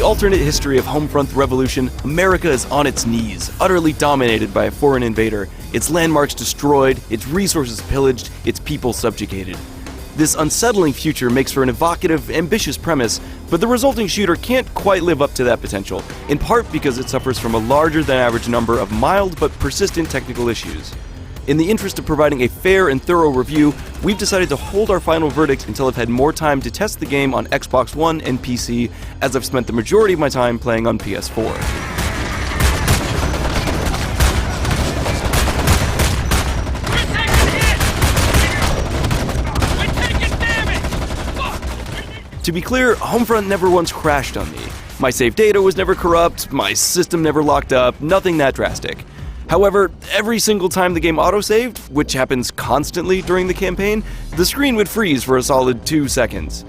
the alternate history of Homefront Revolution, America is on its knees, utterly dominated by a foreign invader, its landmarks destroyed, its resources pillaged, its people subjugated. This unsettling future makes for an evocative, ambitious premise, but the resulting shooter can't quite live up to that potential, in part because it suffers from a larger than average number of mild but persistent technical issues. In the interest of providing a fair and thorough review, we've decided to hold our final verdict until I've had more time to test the game on Xbox One and PC, as I've spent the majority of my time playing on PS4. To be clear, Homefront never once crashed on me. My save data was never corrupt, my system never locked up, nothing that drastic. However, every single time the game autosaved, which happens constantly during the campaign, the screen would freeze for a solid 2 seconds.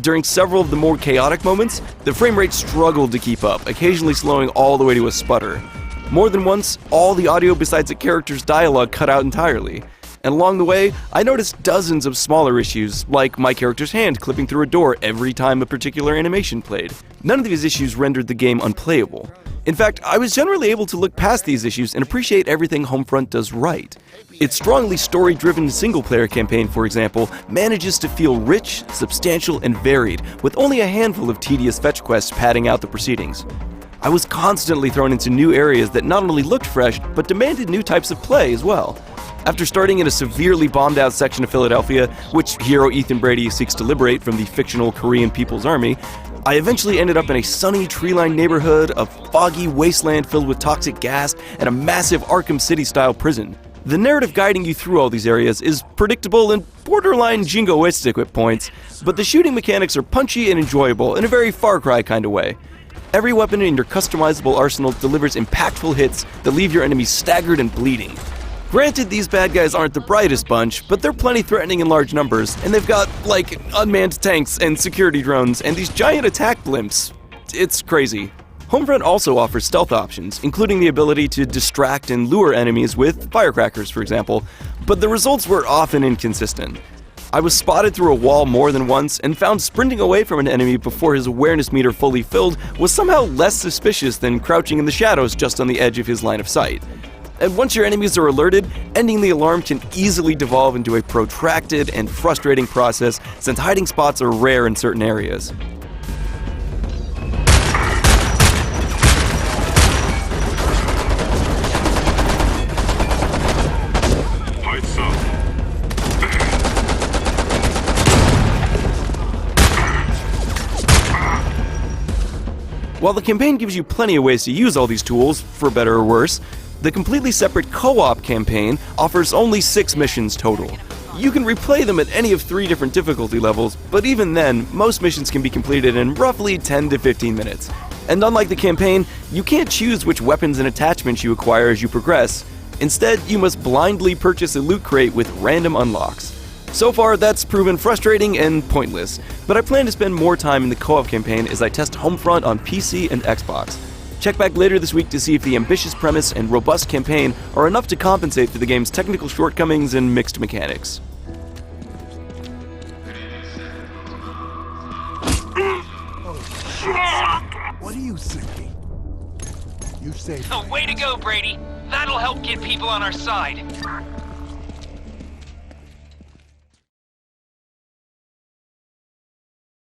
During several of the more chaotic moments, the frame rate struggled to keep up, occasionally slowing all the way to a sputter. More than once, all the audio besides the character's dialogue cut out entirely. And along the way, I noticed dozens of smaller issues, like my character's hand clipping through a door every time a particular animation played. None of these issues rendered the game unplayable. In fact, I was generally able to look past these issues and appreciate everything Homefront does right. Its strongly story-driven single-player campaign, for example, manages to feel rich, substantial, and varied, with only a handful of tedious fetch quests padding out the proceedings. I was constantly thrown into new areas that not only looked fresh, but demanded new types of play as well. After starting in a severely bombed-out section of Philadelphia, which hero Ethan Brady seeks to liberate from the fictional Korean People's Army, I eventually ended up in a sunny, tree-lined neighborhood, a foggy wasteland filled with toxic gas, and a massive Arkham City-style prison. The narrative guiding you through all these areas is predictable and borderline jingoistic at points, but the shooting mechanics are punchy and enjoyable in a very Far Cry kind of way. Every weapon in your customizable arsenal delivers impactful hits that leave your enemies staggered and bleeding. Granted, these bad guys aren't the brightest bunch, but they're plenty threatening in large numbers, and they've got, like, unmanned tanks and security drones and these giant attack blimps. It's crazy. Homefront also offers stealth options, including the ability to distract and lure enemies with firecrackers, for example, but the results were often inconsistent. I was spotted through a wall more than once and found sprinting away from an enemy before his awareness meter fully filled was somehow less suspicious than crouching in the shadows just on the edge of his line of sight. And once your enemies are alerted, ending the alarm can easily devolve into a protracted and frustrating process since hiding spots are rare in certain areas. While the campaign gives you plenty of ways to use all these tools, for better or worse, the completely separate co-op campaign offers only 6 missions total. You can replay them at any of 3 different difficulty levels, but even then, most missions can be completed in roughly 10 to 15 minutes. And unlike the campaign, you can't choose which weapons and attachments you acquire as you progress. Instead, you must blindly purchase a loot crate with random unlocks. So far, that's proven frustrating and pointless, but I plan to spend more time in the co-op campaign as I test Homefront on PC and Xbox. Check back later this week to see if the ambitious premise and robust campaign are enough to compensate for the game's technical shortcomings and mixed mechanics. What are you thinking? You saved Oh, way to go, Brady. That'll help get people on our side.